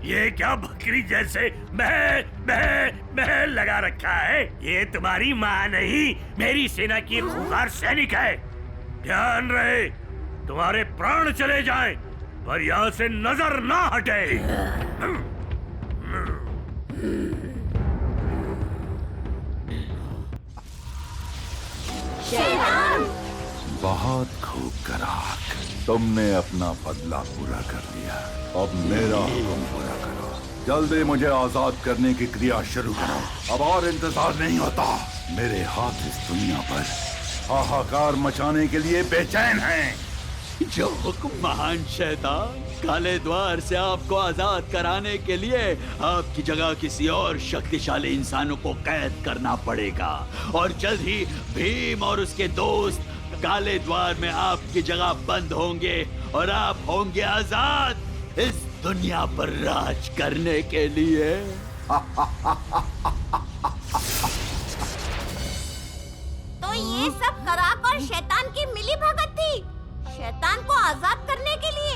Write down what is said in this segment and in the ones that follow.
ये क्या बकरी जैसे मैं लगा रखा है? ये तुम्हारी माँ नहीं, मेरी सेना की खूंखार सैनिक है। ध्यान रहे, तुम्हारे प्राण चले जाएं, पर यहाँ से नजर ना हटे। बहुत खूब कराक, तुमने अपना बदला पूरा कर लिया। अब मेरा हुक्म पूरा करो। जल्दी मुझे आजाद करने की क्रिया शुरू करो। अब और इंतजार नहीं होता। मेरे हाथ इस दुनिया पर हाहाकार मचाने के लिए बेचैन हैं। जो हुक्म महान शैतान, काले द्वार से आपको आजाद कराने के लिए आपकी जगह किसी और शक्तिशाली इंसानों को कैद करना पड़ेगा, और जल्द ही भीम और उसके दोस्त काले द्वार में आपकी जगह बंद होंगे और आप होंगे आजाद इस दुनिया पर राज करने के लिए। तो ये सब कराक और शैतान की मिली भगत थी, शैतान को आजाद करने के लिए।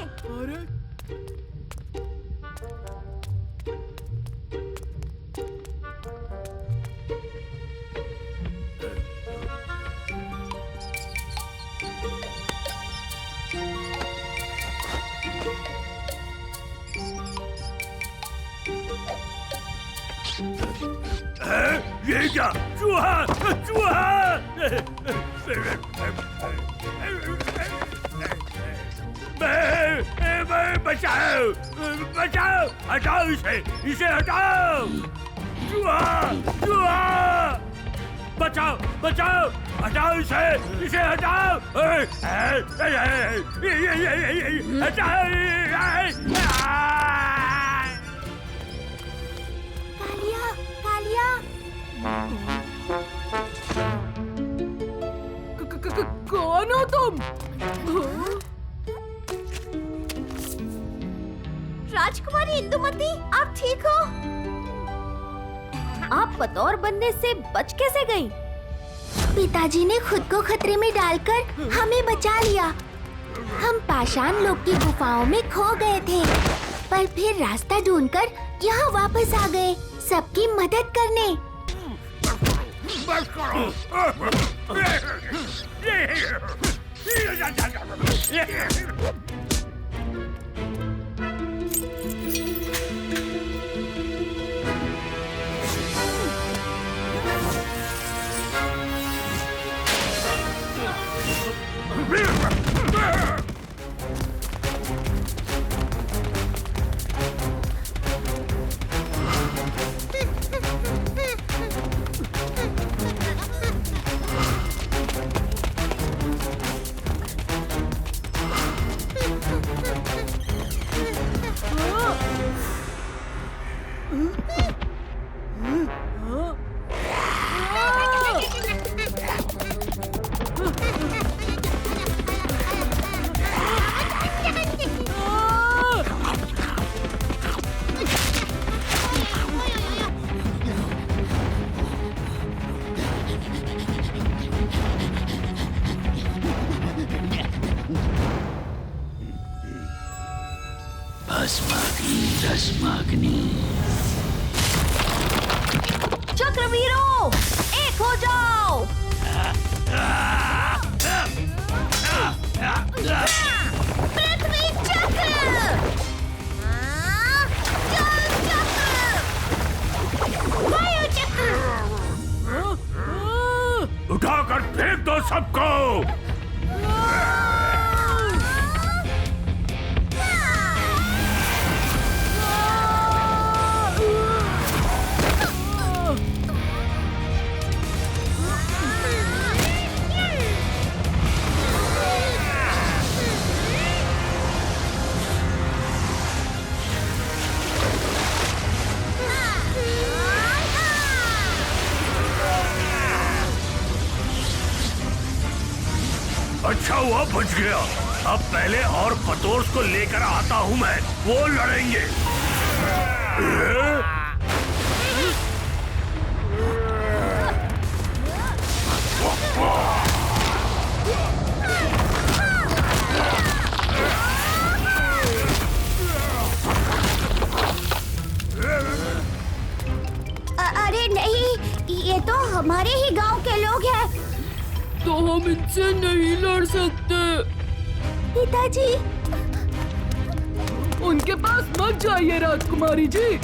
अरे ये क्या? चूहा! चूहा! बचाओ! बचाओ! हटाओ इसे! इसे हटाओ! चूहा! चूहा! बचाओ! बचाओ! हटाओ इसे! इसे हटाओ! हटाओ! कालिया, कालिया। कौन हो तुम? राजकुमारी इंदुमती, आप ठीक हो? आप बतौर बनने से बच कैसे गईं? पिताजी ने खुद को खतरे में डालकर हमें बचा लिया। हम पाषाण लोक की गुफाओं में खो गए थे, पर फिर रास्ता ढूंढकर यहाँ वापस आ गए सबकी मदद करने। बस करो! भस्माग्नि। चक्रवीरों, एक हो जाओ! पृथ्वी चक्र! जल चक्र! वायु चक्र! उठाकर फेंक दो सबको! अच्छा हुआ बच गया। अब पहले और पतोर्स को लेकर आता हूँ मैं, वो लड़ेंगे। हम इनसे नहीं लड़ सकते। पिताजी, उनके पास मत जाइए राजकुमारी जी।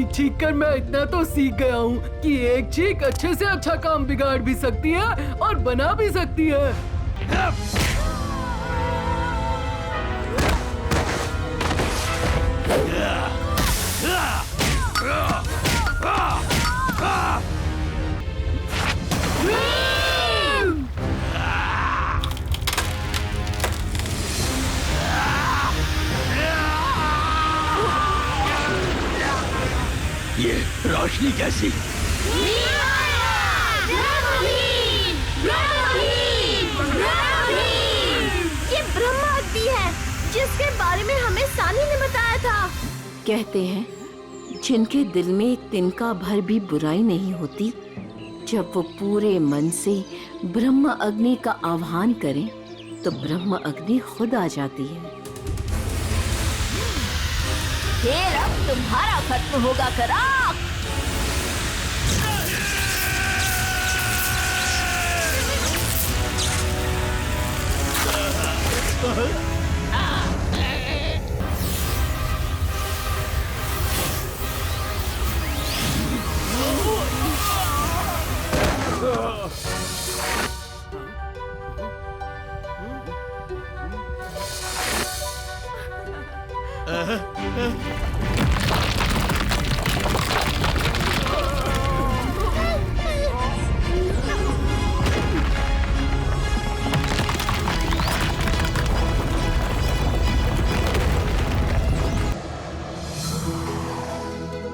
चीख कर मैं इतना तो सीख गया हूँ कि एक चीख अच्छे से अच्छा काम बिगाड़ भी सकती है और बना भी सकती है। ये रोशनी कैसी? ये ब्रह्माग्नि है जिसके बारे में हमें सानी ने बताया था। कहते हैं जिनके दिल में एक तिनका भर भी बुराई नहीं होती, जब वो पूरे मन से ब्रह्म अग्नि का आह्वान करें तो ब्रह्म अग्नि खुद आ जाती है। फिर अब तुम्हारा खत्म होगा कराक।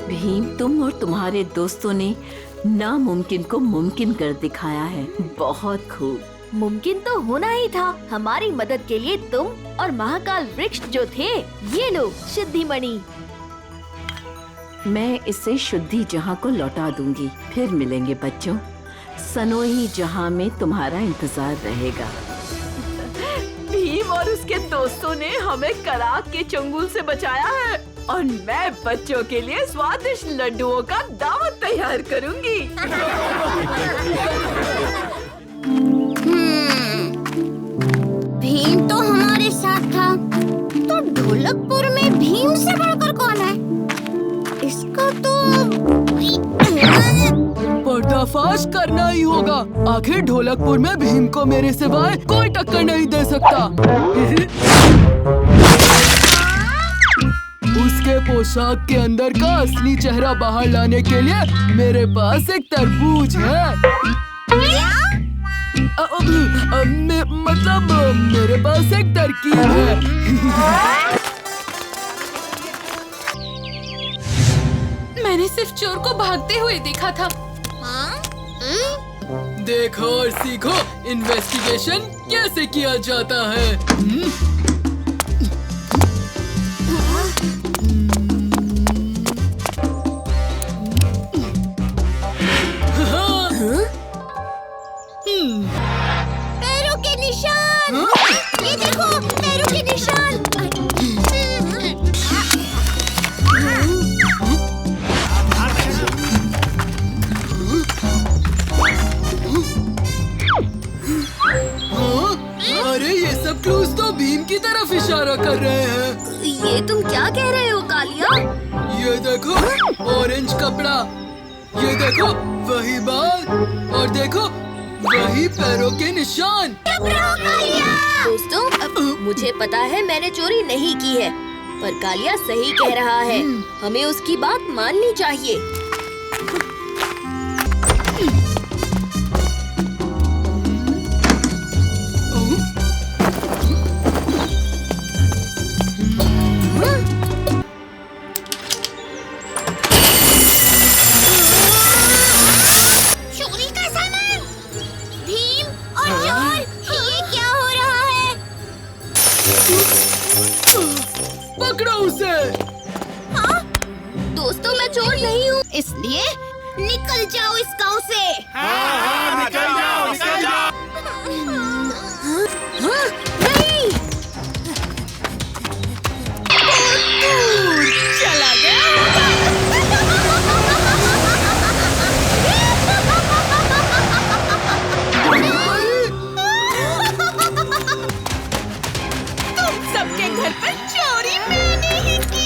भीम, तुम और तुम्हारे दोस्तों ने नामुमकिन को मुमकिन कर दिखाया है। बहुत खूब। मुमकिन तो होना ही था। हमारी मदद के लिए तुम और महाकाल वृक्ष जो थे, ये लो सिद्धिमणि। मैं इसे शुद्धि जहां को लौटा दूंगी। फिर मिलेंगे बच्चों। सनोई जहां में तुम्हारा इंतजार रहेगा। भीम और उसके दोस्तों ने हमें कराक के चंगुल से बचाया है और मैं बच्चों के लिए स्वादिष्ट लड्डुओं का दावत तैयार करूंगी। भीम तो हमारे साथ था, तो ढोलकपुर में भीम से बढ़कर कौन है? इसका तो पर्दाफाश करना ही होगा। आखिर ढोलकपुर में भीम को मेरे सिवाय कोई टक्कर नहीं दे सकता। उसके पोशाक के अंदर का असली चेहरा बाहर लाने के लिए मेरे पास एक तरबूज है। मतलब मेरे पास एक तरकीब है। मैंने सिर्फ चोर को भागते हुए देखा था। देखो और सीखो इन्वेस्टिगेशन कैसे किया जाता है। पैरों के निशान। ये देखो पैरों के निशान। अरे ये सब क्लूज तो भीम की तरफ इशारा कर रहे हैं। ये तुम क्या कह रहे हो कालिया? ये देखो ऑरेंज कपड़ा, ये देखो वही बाल और देखो वही पैरों के निशान। दोस्तों, मुझे पता है मैंने चोरी नहीं की है, पर कालिया सही कह रहा है। हमें उसकी बात माननी चाहिए। चोरी का सामान, भीम और चोर, ये क्या हो रहा है? पकड़ो उसे। हाँ? दोस्तों, मैं चोर नहीं हूँ, इसलिए निकल जाओ इस गांव से। निकल जाओ, निकल जाओ। नहीं, चला गया। तुम सबके घर पर चोरी मैंने ही की।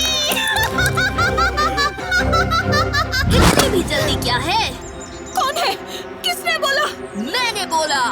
इतनी भी जल्दी क्या है? कौन है? किसने बोला? मैंने बोला।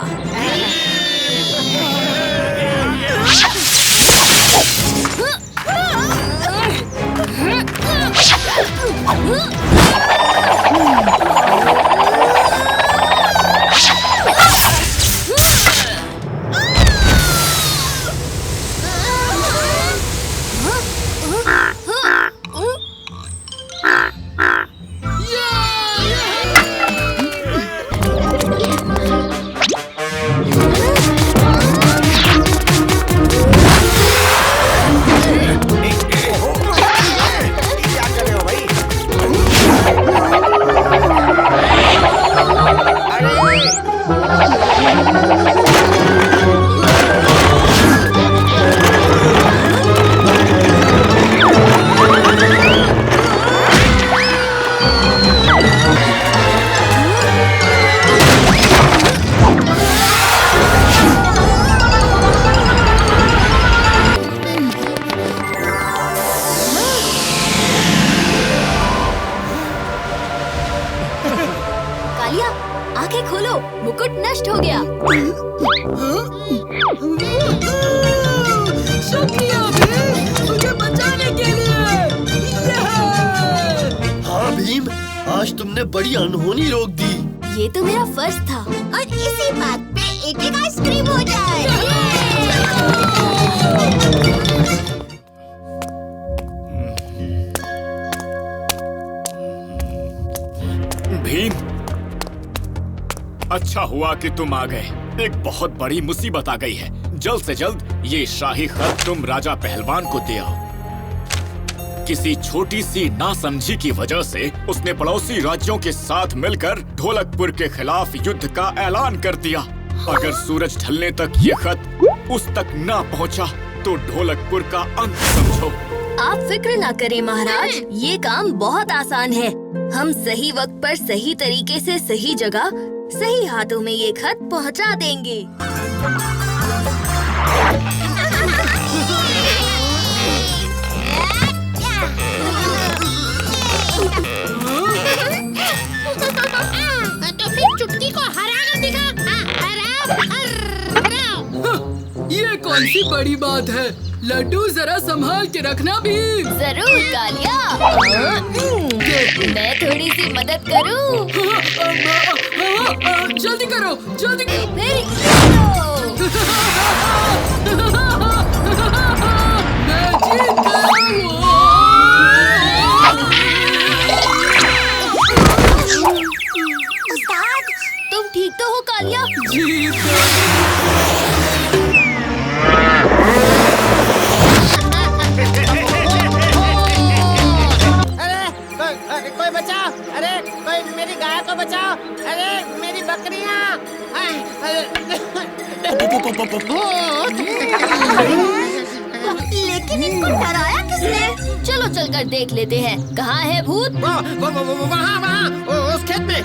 कालिया, आंखें खोलो, मुकुट नष्ट हो गया। शुक्रिया मुझे बचाने के लिए। हाँ भीम, आज तुमने बड़ी अनहोनी रोक दी। ये तो मेरा फर्ज था। और इसी बात पे एक आइसक्रीम हो जाए। भीम, अच्छा हुआ कि तुम आ गए। एक बहुत बड़ी मुसीबत आ गई है। जल्द से जल्द ये शाही खत तुम राजा पहलवान को दे आओ। किसी छोटी सी नासमझी की वजह से उसने पड़ोसी राज्यों के साथ मिलकर ढोलकपुर के खिलाफ युद्ध का ऐलान कर दिया। अगर सूरज ढलने तक ये खत उस तक ना पहुंचा तो ढोलकपुर का अंत समझो। आप फिक्र ना करें महाराज, ये काम बहुत आसान है। हम सही वक्त पर सही तरीके से सही जगह सही हाथों में ये खत पहुंचा देंगे। तो फिर चुटकी को हरा कर दिखा। ये कौन सी बड़ी बात है? लड्डू जरा संभाल के रखना भी। जरूर कालिया। मैं थोड़ी सी मदद करूं? जल्दी करो, जल्दी करो। मैं जीत गया। उस्ताद, तुम ठीक तो हो कालिया? जीत कोई बचाओ। अरे कोई मेरी गाय को बचाओ। अरे मेरी बकरियां। लेकिन इनको डराया किसने? चलो चलकर देख लेते हैं। कहाँ है भूत? वहाँ उस खेत में।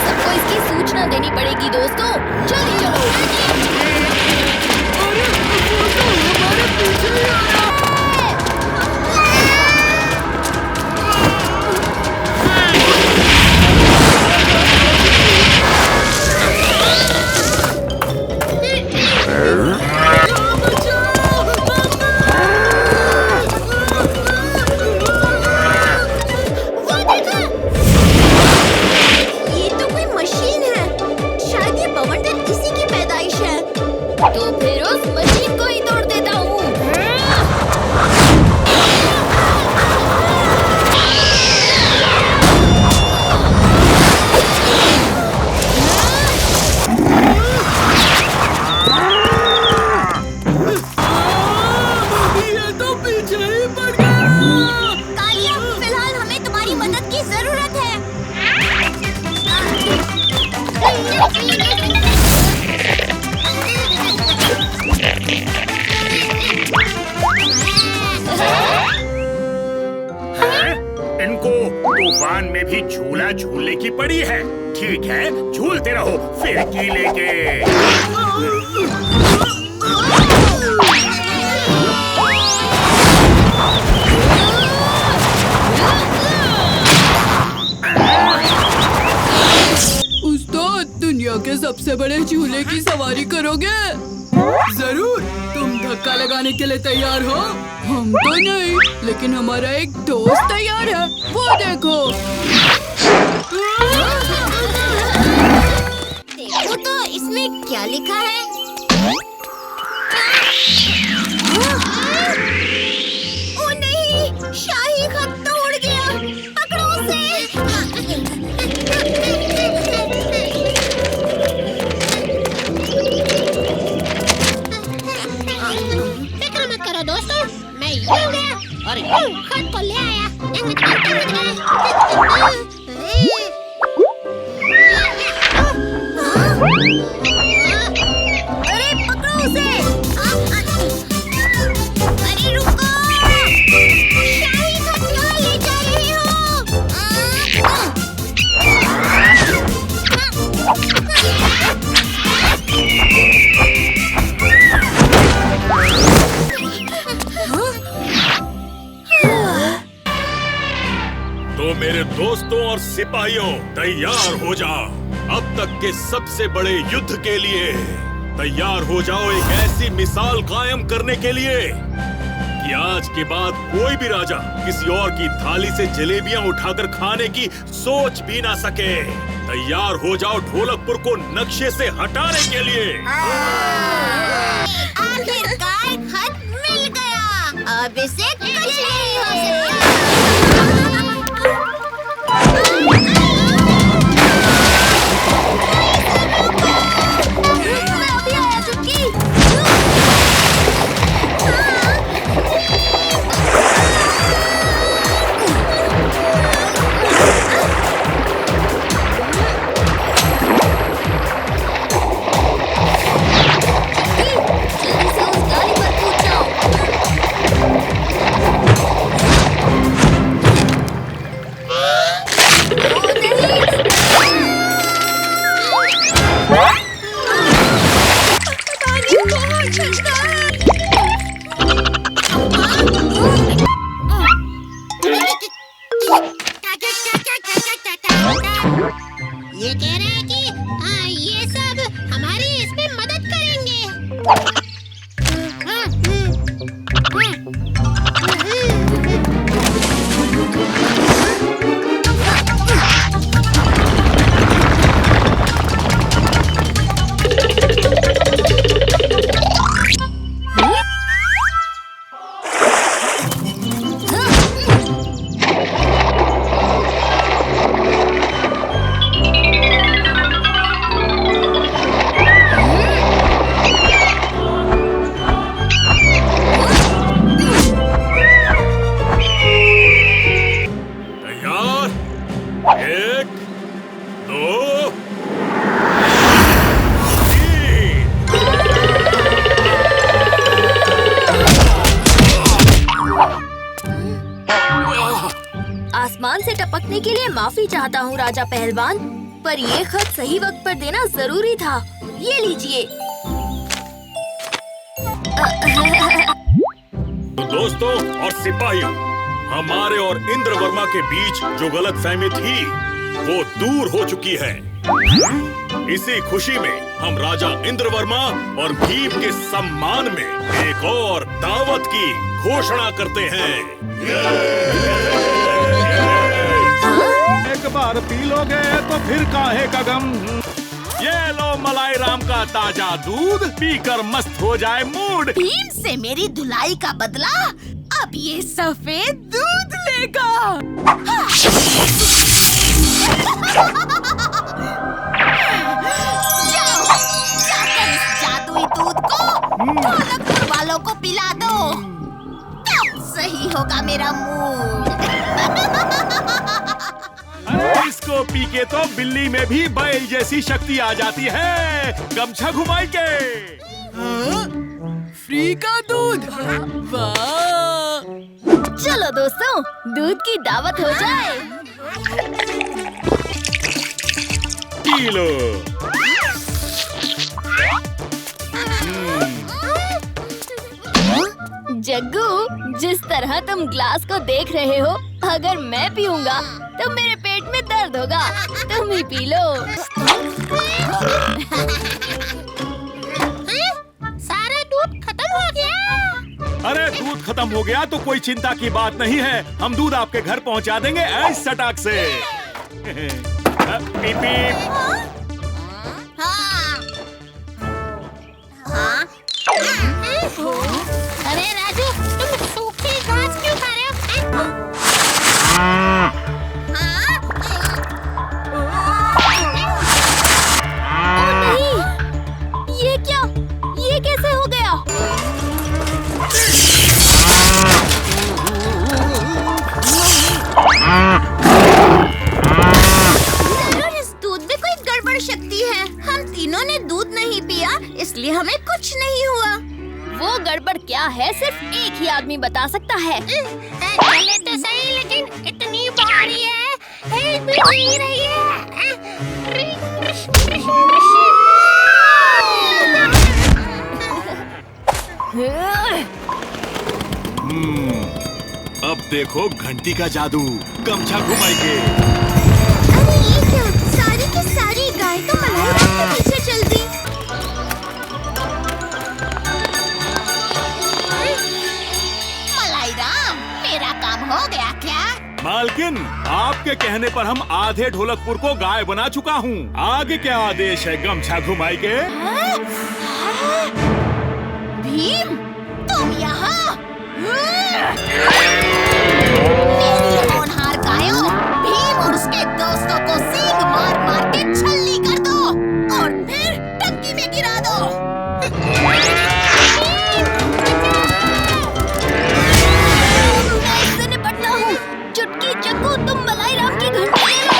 सबको इसकी सूचना देनी पड़ेगी दोस्तों। जल्दी चलो। इनको तूफान में भी झूला झूलने की पड़ी है। ठीक है, झूलते रहो फिरकी लेके। उस्ताद, दुनिया के सबसे बड़े झूले की सवारी करोगे? जरूर। तुम धक्का लगाने के लिए तैयार हो? हम तो नहीं, लेकिन हमारा एक दोस्त तैयार है, वो देखो। देखो तो इसमें क्या लिखा है? ओ नहीं, शाही खत तो उड़ गया। पकड़ो उसे। फिक्र मत करो दोस्तों, मैं ये हो गया और खत को ले आया। अरे पकड़ो उसे। अरे रुको, शाही खत कहाँ ले जा रहे हो? तो मेरे दोस्तों और सिपाहियों, तैयार हो जाओ। अब तक के सबसे बड़े युद्ध के लिए तैयार हो जाओ। एक ऐसी मिसाल कायम करने के लिए कि आज के बाद कोई भी राजा किसी और की थाली से जलेबियां उठाकर खाने की सोच भी ना सके। तैयार हो जाओ ढोलकपुर को नक्शे से हटाने के लिए। आखिरकार खत मिल गया। अब इसे कुछ नहीं हो सकता। मैं अभी आया चुटकी। जल्दी से उस गाड़ी पर कूद जाओ। ये कह रहे हैं कि ये सब हमारी इसमें मदद करेंगे। आसमान से टपकने के लिए माफी चाहता हूँ राजा पहलवान, पर ये खत सही वक्त पर देना जरूरी था। ये लीजिए। दोस्तों और सिपाहियों, हमारे और इंद्रवर्मा के बीच जो गलतफहमी थी वो दूर हो चुकी है। इसी खुशी में हम राजा इंद्रवर्मा और भीम के सम्मान में एक और दावत की घोषणा करते हैं। एक बार पी लोगे तो फिर काहे का गम। ये लो मलाई राम का ताजा दूध, पीकर मस्त हो जाए मूड। भीम से मेरी धुलाई का बदला अब ये सफेद दूध लेगा। जाओ, जाकर इस जादुई दूध को ढोलकपुर वालों को पिला दो। तब सही होगा मेरा मूड। इसको पी के तो बिल्ली में भी बैल जैसी शक्ति आ जाती है। गमछा घुमाई के। फ्री का दूध, वाह! चलो दोस्तों, दूध की दावत हो जाए। P low. जग्गू, जिस तरह तुम ग्लास को देख रहे हो, अगर मैं पीऊंगा तो मेरे पेट में दर्द होगा। तुम ही पी लो। सारा दूध खत्म हो गया। अरे दूध खत्म हो गया तो कोई चिंता की बात नहीं है, हम दूध आपके घर पहुंचा देंगे ऐस सटाक से। पीप पीप। अरे राजू, तुम सूखी घास क्यों खा रहे हो? ओ नहीं, ये क्या? ये कैसे हो गया? जरूर इस दूध में कोई गड़बड़ शक्ति है। हम तीनों ने दूध नहीं पिया, इसलिए हमें कुछ नहीं हुआ। वो गड़बड़ क्या है, सिर्फ एक ही आदमी बता सकता है। चले तो सही, लेकिन इतनी भारी है, हिल भी नहीं रही है। अब देखो घंटी का जादू, गमछा घुमाएंगे। अरे ये क्या? सारी की सारी गाय तो मलाई राम के पीछे चल दी। मलाई राम, मेरा काम हो गया क्या? मालकिन, आपके कहने पर हम आधे ढोलकपुर को गाय बना चुका हूँ। आगे क्या आदेश है गमछा घुमाई के? भीम, तुम यहाँ? मेरी होनहार गायों, भीम और उसके दोस्तों को सींग मार मार के छल्ली कर दो और फिर टंकी में गिरा दो। मैं इससे निपटता हूँ। चुटकी, जग्गू, तुम मलाई राम की घंटी ले लो।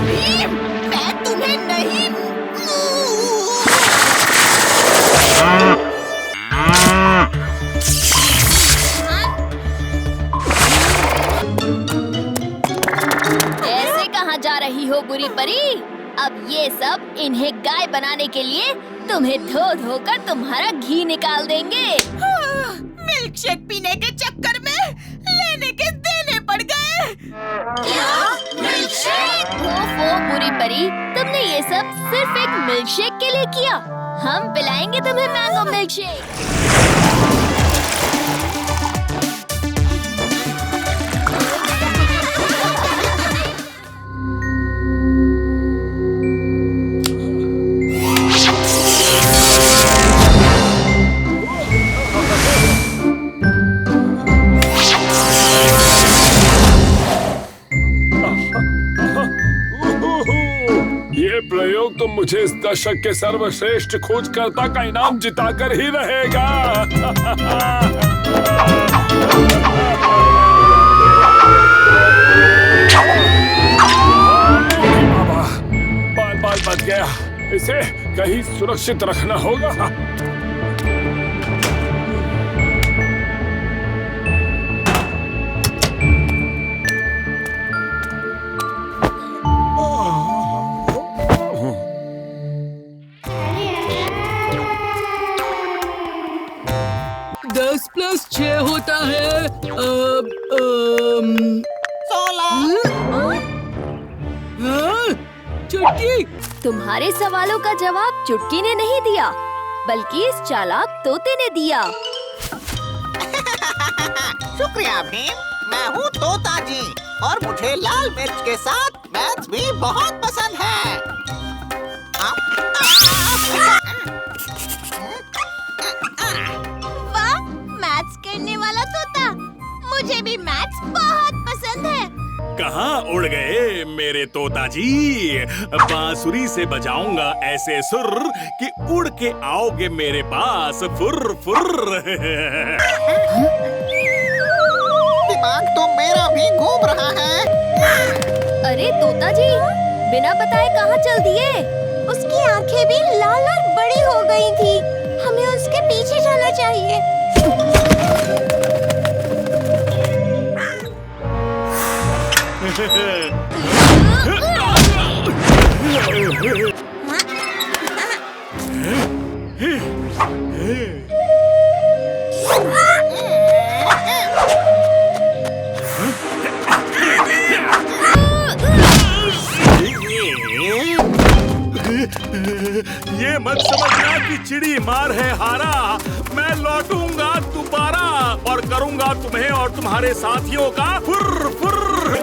भीम, मैं तुम्हें नहीं। ऐसे कहाँ जा रही हो बुरी परी? अब ये सब इन्हें गाय बनाने के लिए तुम्हें धो धो कर तुम्हारा घी निकाल देंगे। मिल्क शेक पीने के चक्कर में लेने के देने पड़ गए। क्या? Milk shake? ओफो बुरी परी, तुमने ये सब सिर्फ एक मिल्क शेक के लिए किया। हम पिलाएंगे तुम्हें मैंगो मिल्क शेक। ये प्रयोग तो मुझे इस दशक के सर्वश्रेष्ठ खोजकर्ता का इनाम जिताकर ही रहेगा। बाल बाल बच गया, इसे कहीं सुरक्षित रखना होगा। प्लस 6 होता है 16। चुटकी, तुम्हारे सवालों का जवाब चुटकी ने नहीं दिया, बल्कि इस चालाक तोते ने दिया। शुक्रिया भीम, मैं हूँ तोता जी और मुझे लाल मिर्च के साथ मैथ्स भी बहुत पसंद है। वाह, मैथ्स करने वाला तोता। मुझे भी मैथ्स बहुत पसंद है। कहाँ उड़ गए मेरे तोता जी? बांसुरी से बजाऊंगा ऐसे सुर कि उड़ के आओगे मेरे पास फुर फुर। दिमाग तो मेरा भी घूम रहा है। अरे तोता जी, बिना बताए कहाँ चल दिए? उसकी आंखें भी लाल और बड़ी हो गई थी। हमें उसके पीछे जाना चाहिए। ये मत समझना कि चिड़ी मार है हारा। मैं लौटूंगा दोबारा और करूंगा तुम्हें और तुम्हारे साथियों का फुर्र फुर्र।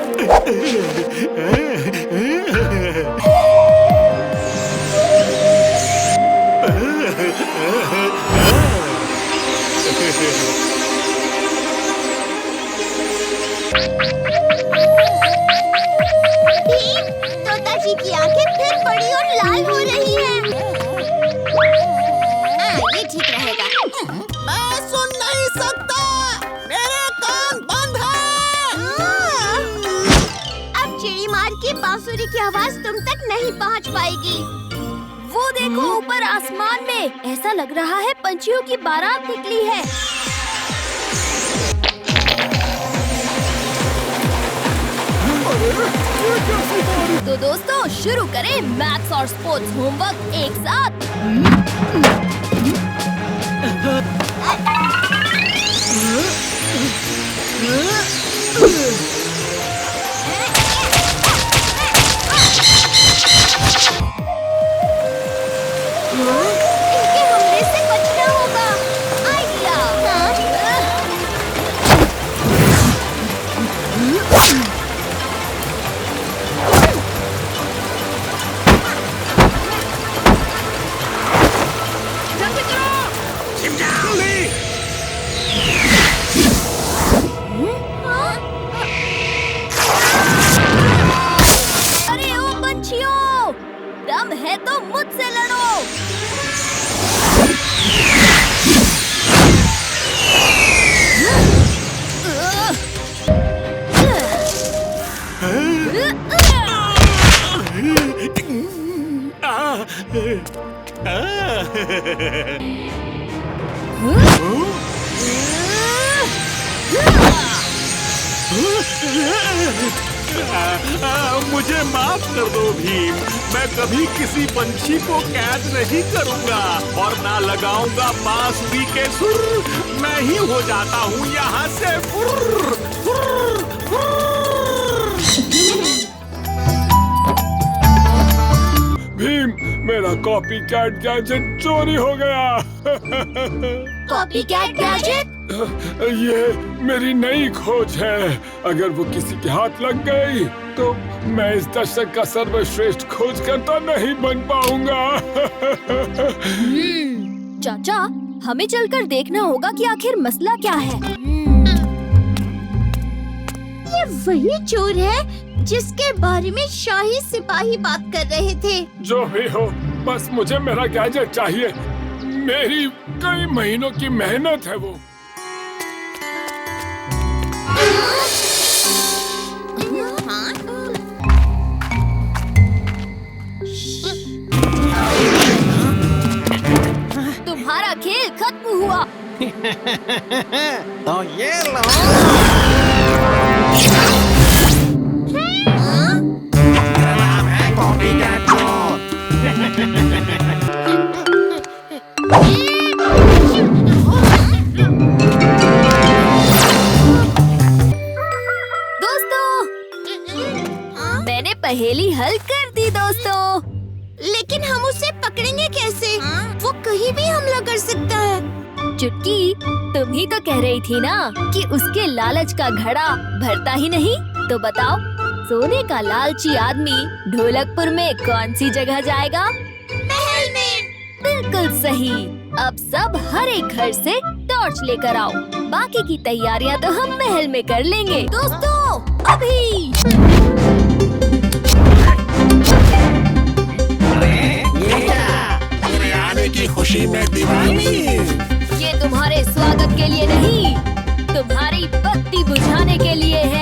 तोता जी की आंखें फिर बड़ी और लाल हो रही हैं। ये ठीक रहेगा। मैं सुन नहीं सकता, मेरे कान बंद हैं। अब चिड़ीमार की बांसुरी की आवाज तुम तक नहीं पहुंच पाएगी। वो देखो ऊपर आसमान में, ऐसा लग रहा है पंछियों की बारात निकली है। तो दोस्तों शुरू करें मैथ्स और स्पोर्ट्स होमवर्क एक साथ। इनके हमले से बचना होगा। आइडिया। अरे ओ पंछियों, दम है तो मुझसे लड़ो। मुझे माफ कर दो भीम। मैं कभी किसी पंछी को कैद नहीं करूंगा और ना लगाऊंगा बांसुरी के सुर। मैं ही हो जाता हूँ यहाँ से फुर्र फुर्र फुर्र। भीम, मेरा कॉपी कैट गैजेट चोरी हो गया। Copy cat gadget? ये मेरी नई खोज है। अगर वो किसी के हाथ लग गई तो मैं इस दशक का सर्वश्रेष्ठ खोजकर्ता नहीं बन पाऊंगा। चाचा, हमें चलकर देखना होगा कि आखिर मसला क्या है। ये वही चोर है जिसके बारे में शाही सिपाही बात कर रहे थे। जो भी हो, बस मुझे मेरा गैजेट चाहिए। मेरी कई महीनों की मेहनत है वो। तुम्हारा खेल खत्म हुआ। तो ये लो। मेरा नाम है कॉपी कैट चोर। दोस्तों, मैंने पहेली हल कर दी दोस्तों। लेकिन हम उसे पकड़ेंगे कैसे? वो कहीं भी हमला कर सकता है। चुटकी, तुम ही तो कह रही थी ना कि उसके लालच का घड़ा भरता ही नहीं। तो बताओ, सोने का लालची आदमी ढोलकपुर में कौन सी जगह जाएगा? महल में। बिल्कुल सही। अब सब हर एक घर से टॉर्च लेकर आओ। बाकी की तैयारियां तो हम महल में कर लेंगे। दोस्तों, अभी। मेरे आने की खुशी में दीवानी। ये तुम्हारे स्वागत के लिए नहीं, तुम्हारी बत्ती बुझाने के लिए है।